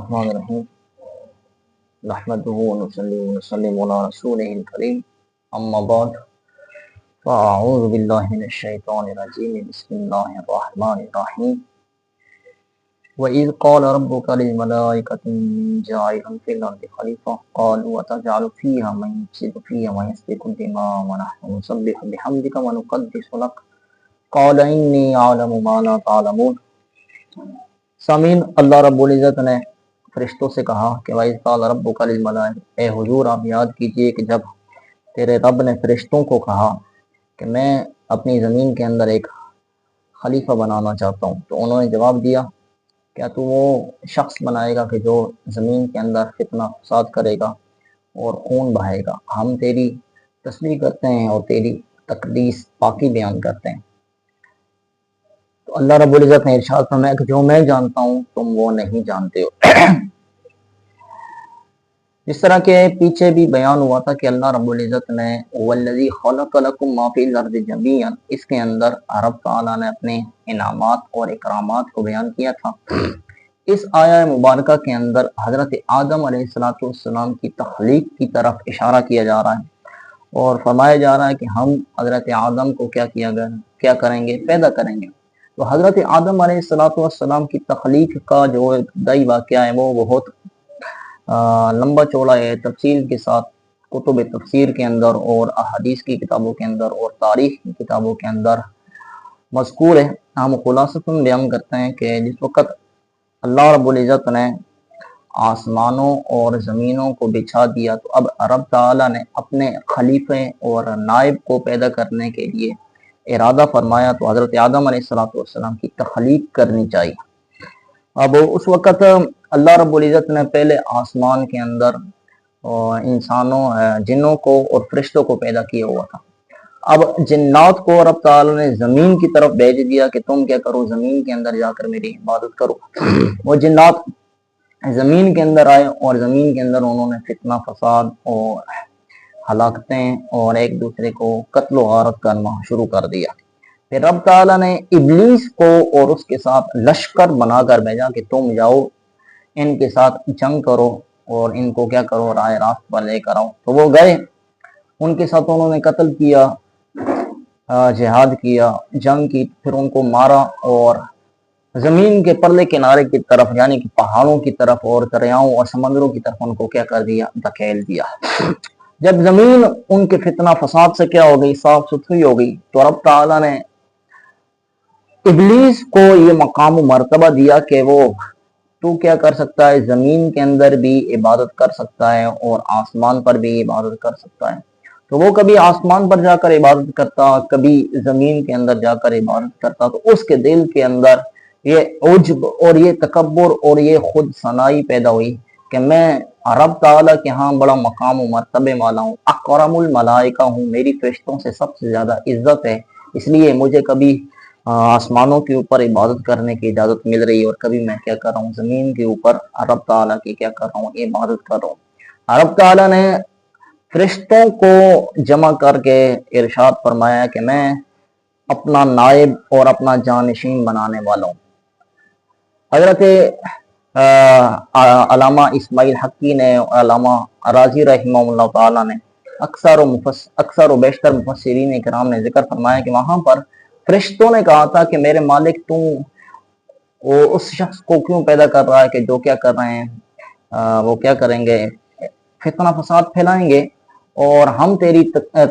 الرحمن الرحیم نحمدہ ونصلی ونسلم علی رسولہ الکریم اما بعد فاعوذ باللہ من الشیطان الرجیم بسم اللہ الرحمن الرحیم وَإِذْ قَالَ رَبُّكَ لِلْمَلَائِكَةِ إِنِّي جَاعِلٌ فِي الْأَرْضِ خَلِيفَةً قَالُوا أَتَجْعَلُ فِيهَا مَن يُفْسِدُ فِيهَا وَيَسْفِكُ الدِّمَاءَ وَنَحْنُ نُسَبِّحُ بِحَمْدِكَ وَنُقَدِّسُ لَكَ قَالَ إِنِّي أَعْلَمُ مَا لَا تَعْلَمُونَ۔ سامعین، اللہ رب العزت نے فرشتوں سے کہا کہ وَإِذْ قَالَ رَبُّكَ لِلْمَلَائِكَةِ، اے حضور آپ یاد کیجئے کہ جب تیرے رب نے فرشتوں کو کہا کہ میں اپنی زمین کے اندر ایک خلیفہ بنانا چاہتا ہوں، تو انہوں نے جواب دیا کیا تو وہ شخص بنائے گا کہ جو زمین کے اندر فتنہ فساد کرے گا اور خون بہائے گا؟ ہم تیری تسبیح کرتے ہیں اور تیری تقدیس پاکی بیان کرتے ہیں۔ تو اللہ رب العزت نے ارشاد فرمایا کہ جو میں جانتا ہوں تم وہ نہیں جانتے ہو۔ جس طرح کہ پیچھے بھی بیان ہوا تھا کہ اللہ رب العزت نے وَالَّذِي خَلَقَ لَكُم مَّا فِي الْأَرْضِ جَمِيعًا، اس کے اندر رب تعالیٰ نے اپنے انعامات اور اکرامات کو بیان کیا تھا۔ اس آیہ مبارکہ کے اندر حضرت آدم علیہ السلام کی تخلیق کی طرف اشارہ کیا جا رہا ہے اور فرمایا جا رہا ہے کہ ہم حضرت آدم کو کیا کریں گے؟ پیدا کریں گے۔ تو حضرت آدم علیہ السلام کی تخلیق کا جو ابتدائی واقعہ ہے وہ بہت لمبا چوڑا ہے، تفصیل کے ساتھ کتب تفسیر کے اندر اور احادیث کی کتابوں کے اندر اور تاریخ کی کتابوں کے اندر مذکور ہے۔ ہم خلاصتاً بیان کرتے ہیں کہ جس وقت اللہ رب العزت نے آسمانوں اور زمینوں کو بچھا دیا تو اب رب تعالیٰ نے اپنے خلیفے اور نائب کو پیدا کرنے کے لیے ارادہ فرمایا، تو حضرت آدم علیہ السلام کی تخلیق کرنی چاہیے۔ اب اس وقت اللہ رب العزت نے پہلے آسمان کے اندر انسانوں، جنوں کو اور فرشتوں کو پیدا کیا ہوا تھا۔ اب جنات کو رب تعالیٰ نے زمین کی طرف بھیج دیا کہ تم کیا کرو، زمین کے اندر جا کر میری عبادت کرو۔ وہ جنات زمین کے اندر آئے اور زمین کے اندر انہوں نے فتنہ فساد اور ہلاکتیں اور ایک دوسرے کو قتل و غارت کرنا شروع کر دیا۔ پھر رب تعالیٰ نے ابلیس کو اور اس کے ساتھ لشکر بنا کر بھیجا کہ تم جاؤ ان کے ساتھ جنگ کرو اور ان کو کیا کرو، راہ راست پر لے کر آؤ۔ تو وہ گئے، ان کے ساتھ انہوں نے قتل کیا، جہاد کیا، جنگ کی، پھر ان کو مارا اور زمین کے پرلے کنارے کی طرف یعنی کہ پہاڑوں کی طرف اور دریاؤں اور سمندروں کی طرف ان کو کیا کر دیا، دھکیل دیا۔ جب زمین ان کے فتنہ فساد سے کیا ہو گئی، صاف ستھری ہو گئی، تو رب تعالیٰ نے ابلیس کو یہ مقام و مرتبہ دیا کہ وہ تو کیا کر سکتا ہے، زمین کے اندر بھی عبادت کر سکتا ہے اور آسمان پر بھی عبادت کر سکتا ہے۔ تو وہ کبھی آسمان پر جا کر عبادت کرتا، کبھی زمین کے اندر جا کر عبادت کرتا، تو اس کے دل کے اندر یہ عجب اور یہ تکبر اور یہ خود ثنائی پیدا ہوئی کہ میں رب تعالیٰ کے ہاں بڑا مقام و مرتبے والا ہوں، اکرم الملائکہ ہوں، میری فرشتوں سے سب سے زیادہ عزت ہے، اس لیے مجھے کبھی آسمانوں کے اوپر عبادت کرنے کی اجازت مل رہی ہے اور کبھی میں کیا کر رہا ہوں، زمین کے اوپر رب تعالیٰ کی کیا کر رہا ہوں، عبادت کر رہا ہوں۔ رب تعالیٰ نے فرشتوں کو جمع کر کے ارشاد فرمایا کہ میں اپنا نائب اور اپنا جانشین بنانے والا ہوں۔ حضرت علامہ اسماعیل حقی نے، علامہ راضی رحمہ اللہ تعالیٰ نے، اکثر و بیشتر مفسرین کرام نے ذکر فرمایا کہ وہاں پر فرشتوں نے کہا تھا کہ میرے مالک تو اس شخص کو کیوں پیدا کر رہا ہے کہ جو کیا کر رہے ہیں، وہ کیا کریں گے، فتنہ فساد پھیلائیں گے، اور ہم تیری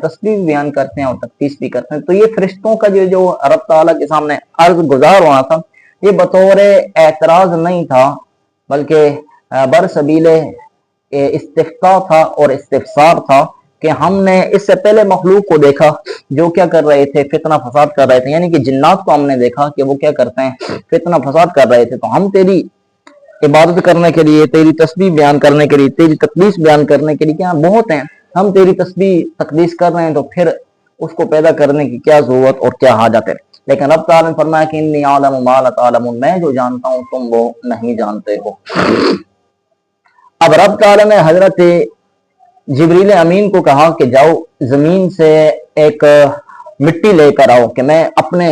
تسبیح بیان کرتے ہیں اور تقدیس بھی کرتے ہیں۔ تو یہ فرشتوں کا جو رب تعالیٰ کے سامنے عرض گزار ہونا تھا، یہ بطور اعتراض نہیں تھا بلکہ برسبیل استفتاء تھا اور استفسار تھا کہ ہم نے اس سے پہلے مخلوق کو دیکھا جو کیا کر رہے تھے، فتنہ فساد کر رہے تھے، یعنی کہ جنات کو ہم نے دیکھا کہ وہ کیا کرتے ہیں، فتنہ فساد کر رہے تھے، تو ہم تیری عبادت کرنے کے لیے، تیری تسبیح بیان کرنے کے لیے، تیری تقدیس بیان کرنے کے لیے کیا بہت ہیں، ہم تیری تسبیح تقدیس کر رہے ہیں، تو پھر اس کو پیدا کرنے کی کیا ضرورت اور کیا حاجت ہے۔ لیکن رب تعالیٰ نے فرمایا کہ انی اعلم ما لا تعلمون، میں جو جانتا ہوں تم وہ نہیں جانتے ہو۔ اب رب تعالیٰ نے حضرت جبریل امین کو کہا کہ جاؤ زمین سے ایک مٹی لے کر آؤ کہ میں اپنے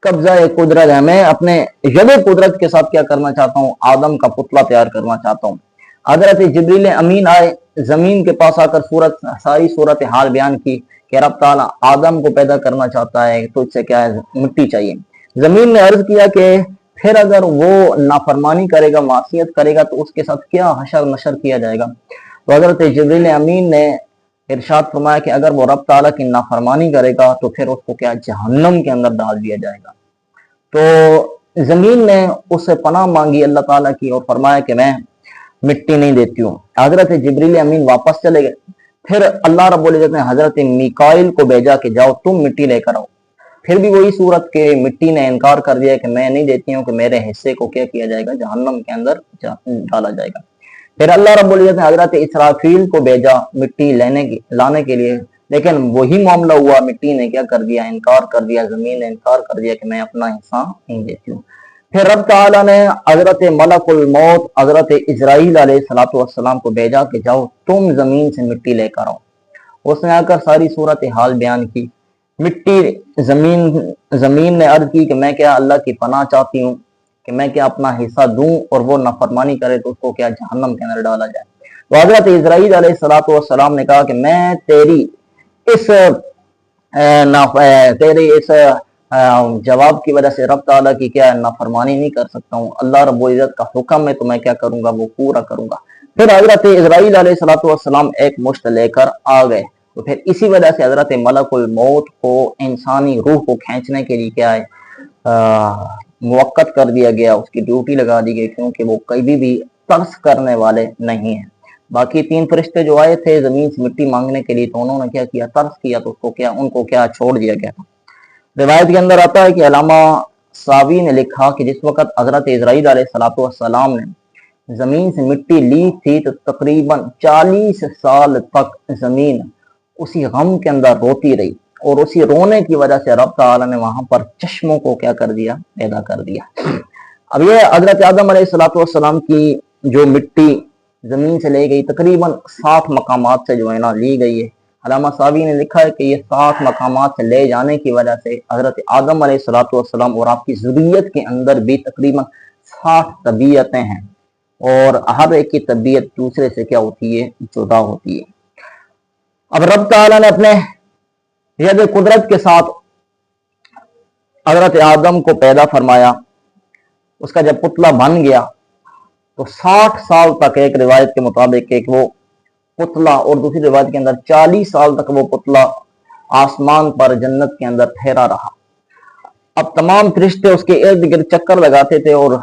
قبضہ قدرت ہے، میں اپنے ید قدرت کے ساتھ کیا کرنا چاہتا ہوں، آدم کا پتلا تیار کرنا چاہتا ہوں۔ حضرت جبریل امین آئے، زمین کے پاس آ کر ساری صورت حال بیان کی کہ رب تعالیٰ آدم کو پیدا کرنا چاہتا ہے، تو اس سے کیا ہے، مٹی چاہیے۔ زمین نے عرض کیا کہ پھر اگر وہ نافرمانی کرے گا، معصیت کرے گا، تو اس کے ساتھ کیا حشر نشر کیا جائے گا؟ تو حضرت جبریل امین نے ارشاد فرمایا کہ اگر وہ رب تعالیٰ کی نافرمانی کرے گا تو پھر اس کو کیا جہنم کے اندر ڈال دیا جائے گا۔ تو زمین نے اس سے پناہ مانگی اللہ تعالیٰ کی اور فرمایا کہ میں مٹی نہیں دیتی ہوں۔ حضرت جبریل امین واپس چلے گئے۔ پھر اللہ رب العزت نے حضرت میکائیل کو بھیجا کہ جاؤ تم مٹی لے کر آؤ۔ پھر بھی وہی صورت کہ مٹی نے انکار کر دیا کہ میں نہیں دیتی ہوں، کہ میرے حصے کو کیا کیا جائے گا، جہنم کے اندر ڈالا جائے گا۔ پھر اللہ رب العزت نے حضرت اسرافیل کو بھیجا مٹی لانے کے لیے، لیکن وہی معاملہ ہوا، مٹی نے کیا کر دیا، انکار کر دیا، زمین نے انکار کر دیا کہ میں اپنا حصہ نہیں دیتی ہوں۔ پھر رب تعالیٰ نے حضرت ملک الموت حضرت اسرائیل علیہ السلام کو بھیجا کہ جاؤ تم زمین سے مٹی لے کر آؤ۔ اس نے آ کر ساری صورت حال بیان کی۔ مٹی زمین نے عرض کی کہ میں کیا اللہ کی پناہ چاہتی ہوں کہ میں کیا اپنا حصہ دوں، اور وہ نافرمانی کرے تو اس کو کیا جہنم کے اندر ڈالا جائے۔ تو حضرت اسرائیل علیہ السلام نے کہا کہ میں تیری اس جواب کی وجہ سے رب تعالیٰ کی کیا نافرمانی نہیں کر سکتا ہوں، اللہ رب العزت کا حکم ہے تو میں کیا کروں گا، وہ پورا کروں گا۔ پھر حضرت اسرائیل علیہ السلام ایک مشت لے کر آ گئے۔ تو پھر اسی وجہ سے حضرت ملک الموت کو انسانی روح کو کھینچنے کے لیے کیا ہے موقت کر دیا گیا، اس کی ڈیوٹی لگا دی گئی، کیونکہ وہ کبھی بھی ترس کرنے والے نہیں ہیں۔ باقی 3 فرشتے جو آئے تھے زمین سے مٹی مانگنے کے لیے، تو انہوں نے کیا کیا، ترس کیا، تو ان کو کیا چھوڑ دیا گیا تھا۔ روایت کے اندر آتا ہے کہ علامہ ساوی نے لکھا کہ جس وقت حضرت اسرائیل علیہ السلام نے زمین سے مٹی لی تھی تو تقریباً 40 سال تک زمین اسی غم کے اندر روتی رہی، اور اسی رونے کی وجہ سے رب تعالیٰ نے وہاں پر چشموں کو کیا کر دیا، پیدا کر دیا۔ اب یہ حضرت آدم علیہ السلام کی جو مٹی زمین سے لے گئی، تقریباً 60 مقامات سے جو ہے نا لی گئی ہے۔ علامہ صاحبی نے لکھا ہے کہ یہ 60 مقامات سے لے جانے کی وجہ سے حضرت آدم علیہ السلام اور آپ کی ذریت کے اندر بھی تقریباً 60 طبیعتیں ہیں، اور ہر ایک کی طبیعت دوسرے سے کیا ہوتی ہے، جدا ہوتی ہے۔ اب رب تعالیٰ نے اپنے ید قدرت کے ساتھ حضرت آدم کو پیدا فرمایا۔ اس کا جب پتلا بن گیا تو 60 سال تک ایک روایت کے مطابق ایک وہ پتلا، اور دوسری روایت کے اندر 40 سال تک وہ پتلا آسمان پر جنت کے اندر ٹھہرا رہا۔ اب تمام فرشتے اس کے ارد گرد چکر لگاتے تھے اور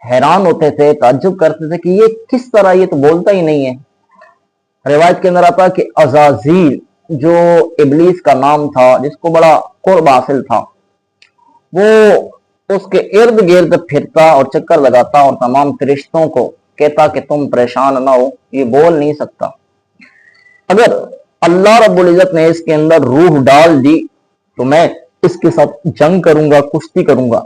حیران ہوتے تھے، تعجب کرتے تھے کہ یہ کس طرح، یہ تو بولتا ہی نہیں ہے۔ روایت کے اندر آتا کہ عزازیل جو ابلیس کا نام تھا، جس کو بڑا قرب حاصل تھا، وہ اس کے ارد گرد پھرتا اور چکر لگاتا اور تمام فرشتوں کو کہتا کہ تم پریشان نہ ہو، یہ بول نہیں سکتا۔ اگر اللہ رب العزت نے اس کے اندر روح ڈال دی تو میں اس کے ساتھ جنگ کروں گا، کشتی کروں گا۔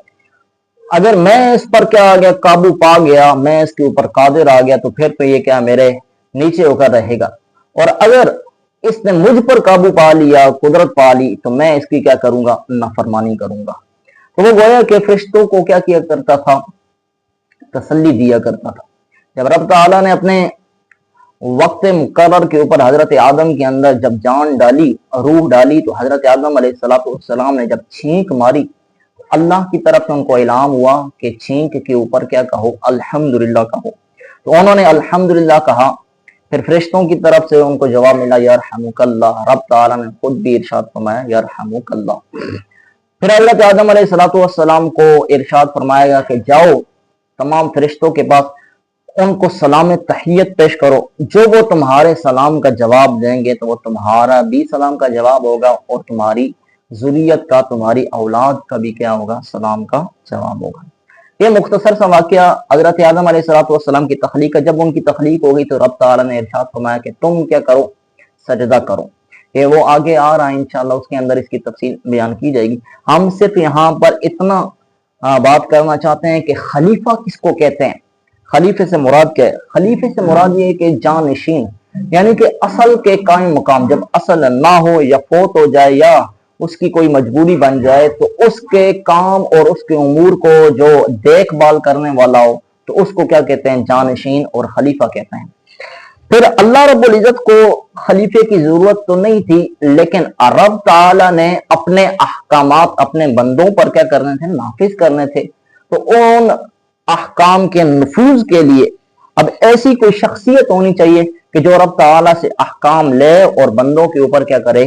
اگر میں اس پر کیا آ گیا، قابو پا گیا، میں اس کے اوپر قادر آ گیا، تو پھر تو یہ کیا میرے نیچے ہو کر رہے گا، اور اگر اس نے مجھ پر قابو پا لیا، قدرت پا لی، تو میں اس کی کیا کروں گا، نافرمانی کروں گا۔ تو وہ گویا کہ فرشتوں کو کیا کیا کرتا تھا، تسلی دیا کرتا تھا۔ جب رب تعالیٰ نے اپنے وقت مقرر کے اوپر حضرت آدم کے اندر جب جان ڈالی، روح ڈالی، تو حضرت آدم علیہ السلام نے جب چھینک ماری، اللہ کی طرف سے ان کو اعلان ہوا کہ چھینک کے اوپر کیا کہو، الحمدللہ کہو۔ تو انہوں نے الحمدللہ کہا۔ پھر فرشتوں کی طرف سے ان کو جواب ملا یرحمک اللہ، رب تعالیٰ نے خود بھی ارشاد فرمایا یرحمک اللہ۔ پھر حضرت آدم علیہ السلام کو ارشاد فرمایا گیا کہ جاؤ تمام فرشتوں کے پاس، ان کو سلام تحیت پیش کرو، جو وہ تمہارے سلام کا جواب دیں گے تو وہ تمہارا بھی سلام کا جواب ہوگا، اور تمہاری ذریت کا، تمہاری اولاد کا بھی کیا ہوگا، سلام کا جواب ہوگا۔ یہ مختصر سا واقعہ حضرت آدم علیہ السلام کی تخلیق کا۔ جب ان کی تخلیق ہو گئی تو رب تعالیٰ نے ارشاد فرمایا کہ تم کیا کرو، سجدہ کرو۔ یہ وہ آگے آ رہا ہے انشاءاللہ، اس کے اندر اس کی تفصیل بیان کی جائے گی۔ ہم صرف یہاں پر اتنا بات کرنا چاہتے ہیں کہ خلیفہ کس کو کہتے ہیں، خلیفے سے مراد کیا ہے۔ خلیفے سے مراد یہ ہے کہ جانشین، یعنی کہ اصل کے قائم مقام، جب اصل نہ ہو یا فوت ہو جائے یا اس کی کوئی مجبوری بن جائے تو اس کے کام اور اس کے امور کو جو دیکھ بھال کرنے والا ہو تو اس کو کیا کہتے ہیں؟ جانشین اور خلیفہ کہتے ہیں۔ پھر اللہ رب العزت کو خلیفے کی ضرورت تو نہیں تھی، لیکن رب تعالی نے اپنے احکامات اپنے بندوں پر کیا کرنے تھے؟ نافذ کرنے تھے۔ تو ان احکام کے نفوذ کے لیے اب ایسی کوئی شخصیت ہونی چاہیے کہ جو رب تعالی سے احکام لے اور بندوں کے اوپر کیا کرے؟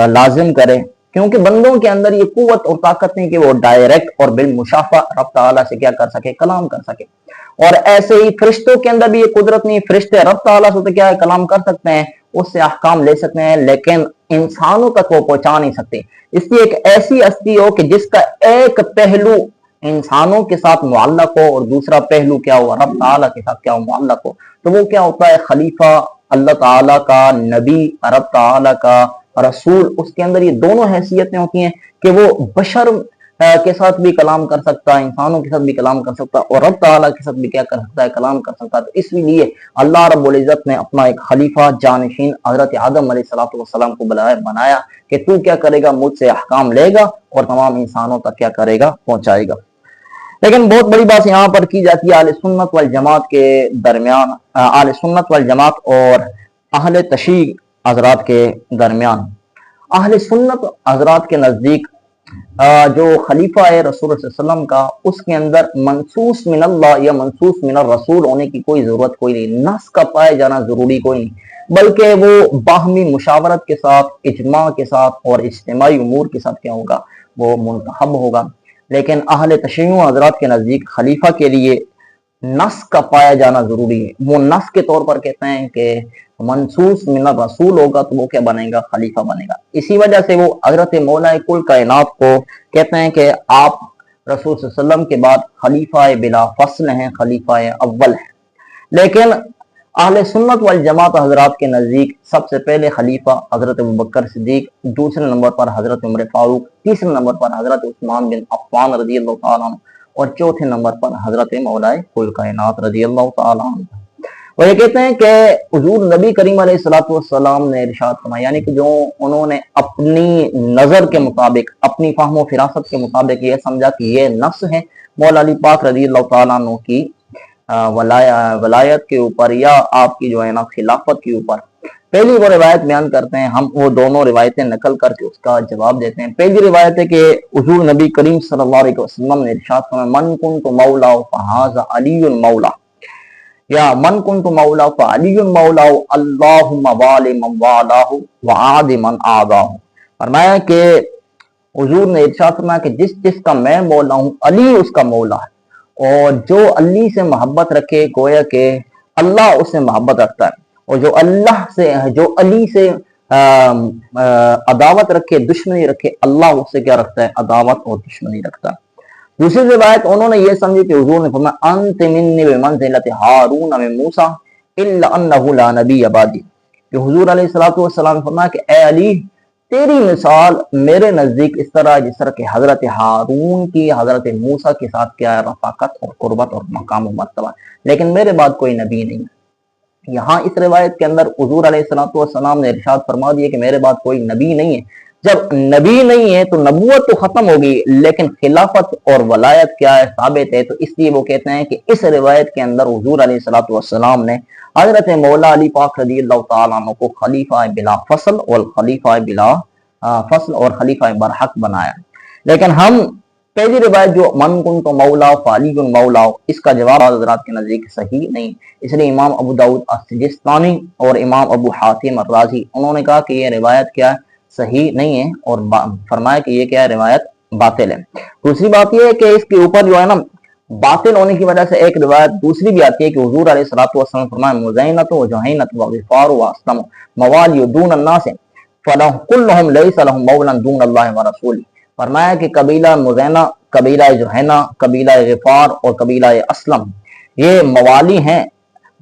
لازم کرے، کیونکہ بندوں کے اندر یہ قوت اور طاقت نہیں کہ وہ ڈائریکٹ اور بالمشافہ رب تعالی سے کیا کر سکے؟ کلام کر سکے۔ اور ایسے ہی فرشتوں کے اندر بھی یہ قدرت نہیں، فرشتے رب تعالیٰ سے تو کیا ہے؟ کلام کر سکتے ہیں، اس سے احکام لے سکتے ہیں، لیکن انسانوں تک وہ پہنچا نہیں سکتے۔ اس لیے ایک ایسی ہستی ہو کہ جس کا ایک پہلو انسانوں کے ساتھ معلق ہو اور دوسرا پہلو کیا ہو؟ رب تعالیٰ کے ساتھ کیا ہو؟ معلق ہو۔ تو وہ کیا ہوتا ہے؟ خلیفہ، اللہ تعالیٰ کا نبی، رب تعالیٰ کا رسول۔ اس کے اندر یہ دونوں حیثیتیں ہوتی ہیں کہ وہ بشر کے ساتھ بھی کلام کر سکتا ہے، انسانوں کے ساتھ بھی کلام کر سکتا ہے، اور رب تعالیٰ کے ساتھ بھی کیا کر سکتا ہے؟ کلام کر سکتا ہے۔ تو اس لیے اللہ رب العزت نے اپنا ایک خلیفہ جانشین حضرت آدم علیہ السلام کو بنایا کہ تو کیا کرے گا؟ مجھ سے احکام لے گا اور تمام انسانوں تک کیا کرے گا؟ پہنچائے گا۔ لیکن بہت بڑی بات یہاں پر کی جاتی ہے اہل سنت والجماعت کے درمیان، اہل سنت والجماعت اور اہل تشیع حضرات کے درمیان۔ اہل سنت حضرات کے نزدیک جو خلیفہ ہے رسول اللہ صلی اللہ علیہ وسلم کا، اس کے اندر منصوص من اللہ یا منصوص من الرسول ہونے کی کوئی ضرورت کوئی نہیں، نص کا پائے جانا ضروری کوئی نہیں، بلکہ وہ باہمی مشاورت کے ساتھ، اجماع کے ساتھ اور اجتماعی امور کے ساتھ کیا ہوگا؟ وہ منتخب ہوگا۔ لیکن اہل تشیع حضرات کے نزدیک خلیفہ کے لیے نص کا پایا جانا ضروری ہے۔ وہ نص کے طور پر کہتے ہیں کہ منصوص من الرسول ہوگا تو وہ کیا بنے گا؟ خلیفہ بنے گا۔ اسی وجہ سے وہ حضرت مولا کل کائنات کو کہتے ہیں کہ آپ رسول صلی اللہ علیہ وسلم کے بعد خلیفہ بلا فصل ہیں، خلیفہ اول ہیں۔ لیکن اہل سنت والجماعت حضرات کے نزدیک سب سے پہلے خلیفہ حضرت ابوبکر صدیق، دوسرے نمبر پر حضرت عمر فاروق، تیسرے نمبر پر حضرت عثمان بن عفان رضی اللہ تعالیٰ عنہ، اور چوتھے نمبر پر حضرت مولا کل کائنات رضی اللہ تعالیٰ عنہ۔ وہ یہ کہتے ہیں کہ حضور نبی کریم علیہ السلام نے ارشاد فرمایا، یعنی کہ جو انہوں نے اپنی نظر کے مطابق، اپنی فہم و فراست کے مطابق یہ سمجھا کہ یہ نص ہے مولا علی پاک رضی اللہ تعالیٰ عنہ کی ولایت کے اوپر یا آپ کی جو ہے نا خلافت کے اوپر۔ پہلی وہ روایت بیان کرتے ہیں، ہم وہ دونوں روایتیں نقل کر کے اس کا جواب دیتے ہیں۔ پہلی روایت ہے کہ حضور نبی کریم صلی اللہ علیہ وسلم نے ارشاد فرمایا، من کنت مولا فہذا علی مولا، یا من کنت مولا فعلی مولا، اللہم والی من والاہ وعاد من عاداہ۔ فرمایا کہ حضور نے ارشاد فرمایا کہ جس کا میں مولا ہوں، علی اس کا مولا ہے، اور جو علی سے محبت رکھے گویا کہ اللہ اس سے محبت رکھتا ہے، اور جو علی سے عداوت رکھے، دشمنی رکھے، اللہ اس سے کیا رکھتا ہے؟ عداوت اور دشمنی رکھتا ہے۔ دوسری روایت انہوں نے یہ سمجھی کہ حضور نے فرمایا انت منی بمنزلۃ ہارون من موسیٰ الا انہ لا نبی بعدی، کہ حضور علیہ السلام نے فرمایا کہ اے علی، تیری مثال میرے نزدیک اس طرح جس طرح کہ حضرت ہارون کی حضرت موسیٰ کے ساتھ کیا ہے؟ رفاقت اور قربت اور مقام و مرتبہ، لیکن میرے بعد کوئی نبی نہیں ہے۔ یہاں اس روایت کے اندر حضور علیہ السلام نے ارشاد فرما دیا کہ میرے بعد کوئی نبی نہیں ہے۔ جب نبی نہیں ہے تو نبوت تو ختم ہوگی، لیکن خلافت اور ولایت کیا ہے؟ ثابت ہے۔ تو اس لیے وہ کہتے ہیں کہ اس روایت کے اندر حضور علیہ السلام نے حضرت مولا علی پاک رضی اللہ تعالیٰ عنہ کو خلیفہ بلا فصل اور خلیفہ بلا فصل اور خلیفہ برحق بنایا۔ لیکن ہم پہلی روایت جو من کنت مولا فعلی مولا، اس کا جواب حضرات کے نزدیک صحیح نہیں، اس لیے امام ابو داؤد السجستانی اور امام ابو حاتم الرازی انہوں نے کہا کہ یہ روایت کیا ہے؟ صحیح نہیں ہے، اور فرمایا کہ یہ کیا ہے؟ روایت باطل ہے۔ دوسری بات یہ ہے کہ اس کے اوپر جو ہے نا باطل ہونے کی وجہ سے ایک روایت دوسری بھی آتی ہے کہ حضور علیہ السلام فرمایا مزینت و جہینت و غفار و اسلم موالی دون الناس فلہ کلہم لیس لہم مولا دون اللہ و رسول۔ فرمایا کہ قبیلہ مزینہ، قبیلہ جہینہ، قبیلہ غفار اور قبیلہ اسلم یہ موالی ہیں،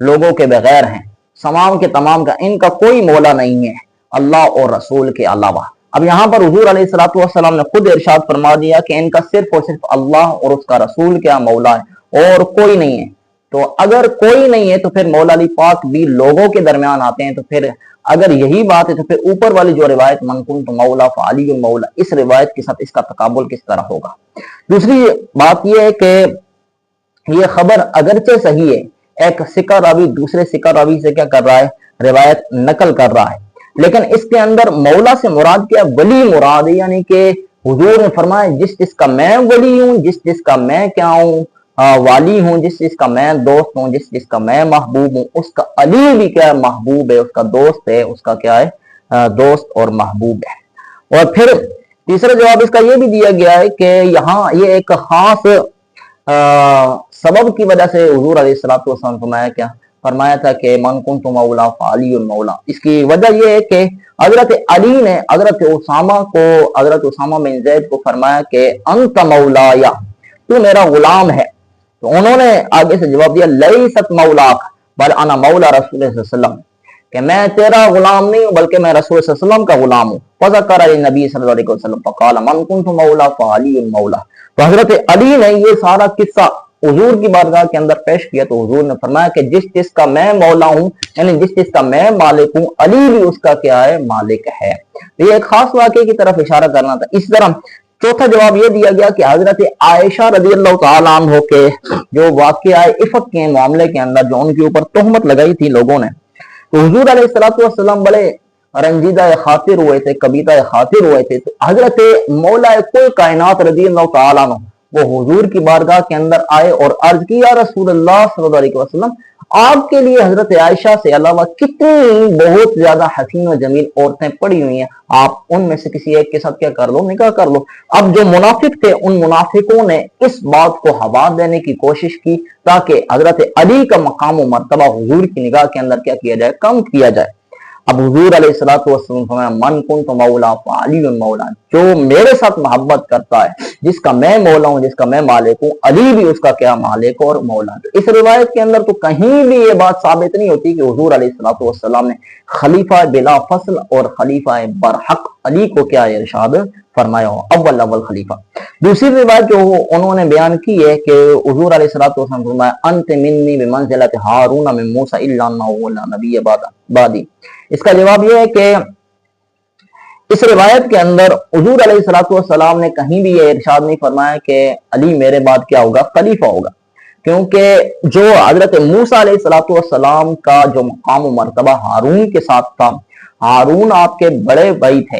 لوگوں کے بغیر ہیں، تمام کے تمام کا ان کا کوئی مولا نہیں ہے اللہ اور رسول کے علاوہ۔ اب یہاں پر حضور علیہ السلام نے خود ارشاد فرما دیا کہ ان کا صرف اور صرف اللہ اور اس کا رسول کیا مولا ہے، اور کوئی نہیں ہے۔ تو اگر کوئی نہیں ہے تو پھر مولا علی پاک بھی لوگوں کے درمیان آتے ہیں، تو پھر اگر یہی بات ہے تو پھر اوپر والی جو روایت من کنت مولا فعلی مولا، اس روایت کے ساتھ اس کا تقابل کس طرح ہوگا؟ دوسری بات یہ ہے کہ یہ خبر اگرچہ صحیح ہے، ایک سکہ راوی دوسرے سکہ راوی سے کیا کر رہا ہے؟ روایت نقل کر رہا ہے، لیکن اس کے اندر مولا سے مراد کیا؟ ولی مراد ہے، یعنی کہ حضور نے فرمایا جس جس کا میں ولی ہوں، جس جس کا میں کیا ہوں؟ والی ہوں، جس جس کا میں دوست ہوں، جس جس کا میں محبوب ہوں، اس کا علی بھی کیا ہے؟ محبوب ہے، اس کا دوست ہے، اس کا کیا ہے؟ دوست اور محبوب ہے۔ اور پھر تیسرا جواب اس کا یہ بھی دیا گیا ہے کہ یہاں یہ ایک خاص سبب کی وجہ سے حضور علیہ الصلوۃ والسلام فرمایا تھا کہ من کنت مولا فعلی مولا۔ اس کی وجہ یہ ہے کہ حضرت علی نے حضرت اسامہ بن زید کو فرمایا کہ انت مولایا، تو میرا غلام ہے۔ تو انہوں نے آگے سے جواب دیا لیست مولاک بل انا مولا رسول اللہ صلی اللہ علیہ وسلم، کہ میں تیرا غلام نہیں ہوں بلکہ میں رسول صلی اللہ علیہ وسلم کا غلام ہوں۔ فذکر نبی صلی اللہ علیہ وسلم فقال من کنت مولا فعلی مولا۔ تو حضرت علی نے یہ سارا قصہ حضور کی بارگاہ کے اندر پیش کیا، تو حضور نے فرمایا کہ جس جس کا میں مولا ہوں، یعنی جس جس کا میں مالک ہوں، علی بھی اس کا کیا ہے؟ مالک ہے۔ تو یہ ایک خاص واقعے کی طرف اشارہ کرنا تھا۔ اس طرح چوتھا جواب یہ دیا گیا کہ حضرت عائشہ رضی اللہ تعالیٰ عنہ کے جو واقعہ عفت کے معاملے کے اندر جو ان کے اوپر تہمت لگائی تھی لوگوں نے، تو حضور علیہ الصلوۃ والسلام بڑے رنجیدہ خاطر ہوئے تھے، کبیتہ خاطر ہوئے تھے۔ تو حضرت مولا کل کائنات رضی اللہ تعالیٰ عنہ وہ حضور کی بارگاہ کے اندر آئے اور عرض کیا رسول اللہ صلی اللہ علیہ وسلم، آپ کے لیے حضرت عائشہ سے علاوہ کتنی بہت زیادہ حسین و جمیل عورتیں پڑی ہوئی ہیں، آپ ان میں سے کسی ایک کے ساتھ کیا کر لو؟ نکاح کر لو۔ اب جو منافق تھے ان منافقوں نے اس بات کو ہوا دینے کی کوشش کی تاکہ حضرت علی کا مقام و مرتبہ حضور کی نگاہ کے اندر کیا کیا جائے؟ کم کیا جائے۔ اب حضور علیہ الصلوۃ والسلام فرمایا من کنت مولا فعلی مولا، جو میرے ساتھ محبت کرتا ہے، جس کا میں مولا ہوں، جس کا میں مالک ہوں، علی بھی اس کا کیا؟ مالک اور مولا۔ اس روایت کے اندر تو کہیں بھی یہ بات ثابت نہیں ہوتی کہ حضور علیہ الصلوۃ والسلام نے خلیفہ بلا فصل اور خلیفہ برحق علی کو کیا ارشاد فرمایا ہو، اول خلیفہ۔ دوسری روایت جو انہوں نے بیان کی ہے کہ حضور علیہ الصلوۃ والسلام فرمایا انت منی بمنزلۃ ہارون من موسی الا انه لا نبی بعدی۔ اس کا جواب یہ ہے کہ اس روایت کے اندر حضور علیہ الصلوۃ والسلام نے کہیں بھی یہ ارشاد نہیں فرمایا کہ علی میرے بعد کیا ہوگا؟ خلیفہ ہوگا، کیونکہ جو حضرت موسیٰ علیہ الصلوۃ والسلام کا جو مقام و مرتبہ ہارون کے ساتھ تھا، ہارون آپ کے بڑے بھائی تھے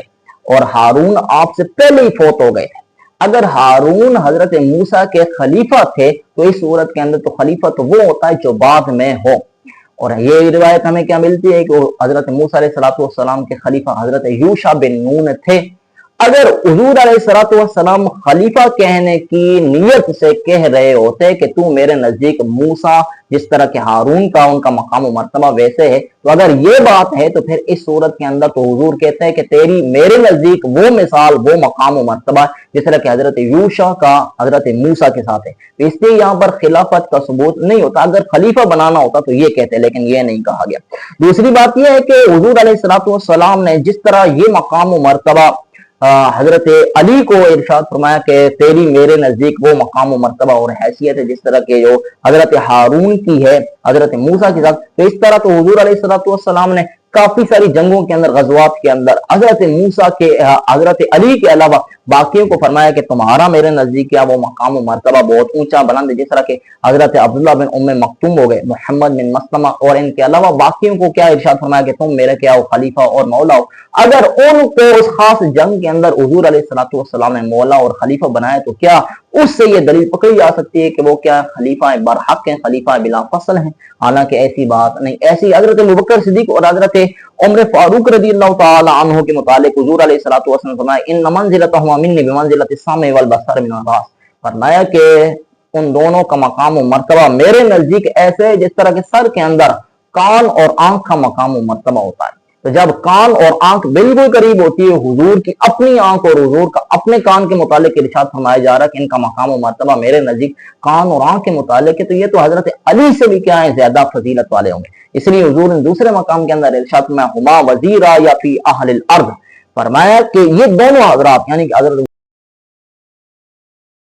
اور ہارون آپ سے پہلے ہی فوت ہو گئے تھے۔ اگر ہارون حضرت موسیٰ کے خلیفہ تھے تو اس صورت کے اندر تو خلیفہ تو وہ ہوتا ہے جو بعد میں ہو، اور یہ روایت ہمیں کیا ملتی ہے کہ حضرت موسیٰ علیہ الصلوۃ والسلام کے خلیفہ حضرت یوشع بن نون تھے۔ اگر حضور علیہ الصلوۃ والسلام خلیفہ کہنے کی نیت سے کہہ رہے ہوتے کہ تو میرے نزدیک موسیٰ جس طرح کہ ہارون کا ان کا مقام و مرتبہ ویسے ہے، تو اگر یہ بات ہے تو پھر اس صورت کے اندر تو حضور کہتے ہیں کہ تیری میرے نزدیک وہ مثال وہ مقام و مرتبہ جس طرح کہ حضرت یوشع کا حضرت موسیٰ کے ساتھ ہے۔ تو اس لیے یہاں پر خلافت کا ثبوت نہیں ہوتا، اگر خلیفہ بنانا ہوتا تو یہ کہتے، لیکن یہ نہیں کہا گیا۔ دوسری بات یہ ہے کہ حضور علیہ الصلوۃ والسلام نے جس طرح یہ مقام و مرتبہ حضرت علی کو ارشاد فرمایا کہ تیری میرے نزدیک وہ مقام و مرتبہ اور حیثیت ہے جس طرح کے جو حضرت ہارون کی ہے حضرت موسیٰ کے ساتھ، تو اس طرح تو حضور علیہ الصلوۃ والسلام نے کافی ساری جنگوں کے اندر غزوات کے اندر حضرت موسیٰ کے حضرت علی کے علاوہ باقیوں کو فرمایا کہ تمہارا میرے نزدیک کیا وہ مقام و مرتبہ بہت اونچا بلند ہے، جس طرح کہ حضرت عبداللہ بن ام مکتوم ہو گئے، محمد بن مسلمہ اور ان کے علاوہ باقیوں کو کیا ارشاد فرمایا کہ تم میرے کیا ہو؟ خلیفہ اور مولا ہو۔ اگر ان کو اس خاص جنگ کے اندر حضور علیہ الصلوۃ والسلام نے مولا اور خلیفہ بنایا تو کیا اس سے یہ دلیل پکڑی جا سکتی ہے کہ وہ کیا خلیفہ برحق ہیں، خلیفہ بلا فصل ہیں؟ حالانکہ ایسی بات نہیں۔ ایسی حضرت ابوبکر صدیق اور حضرت عمر فاروق رضی اللہ تعالی عنہ کے متعلق حضور علیہ الصلوۃ والسلام فرمایا ان منزلتہما منی بمنزلۃ السمع والبصر من الراس، فرمایا کہ ان دونوں کا مقام و مرتبہ میرے نزدیک ایسے ہے جس طرح کے سر کے اندر کان اور آنکھ کا مقام و مرتبہ ہوتا ہے۔ تو جب کان اور آنکھ بالکل قریب ہوتی ہے، حضور کی اپنی آنکھ اور حضور کا اپنے کان کے متعلق ارشاد فرمایا جا رہا ہے کہ ان کا مقام و مرتبہ میرے نزدیک کان اور آنکھ کے متعلق ہے، تو یہ تو حضرت علی سے بھی کیا ہے؟ زیادہ فضیلت والے ہوں گے۔ اس لیے حضور نے دوسرے مقام کے اندر ارشاد فرمایا ہما وزیرا یا فی اہل الارض، فرمایا کہ یہ دونوں حضرات یعنی کہ حضرت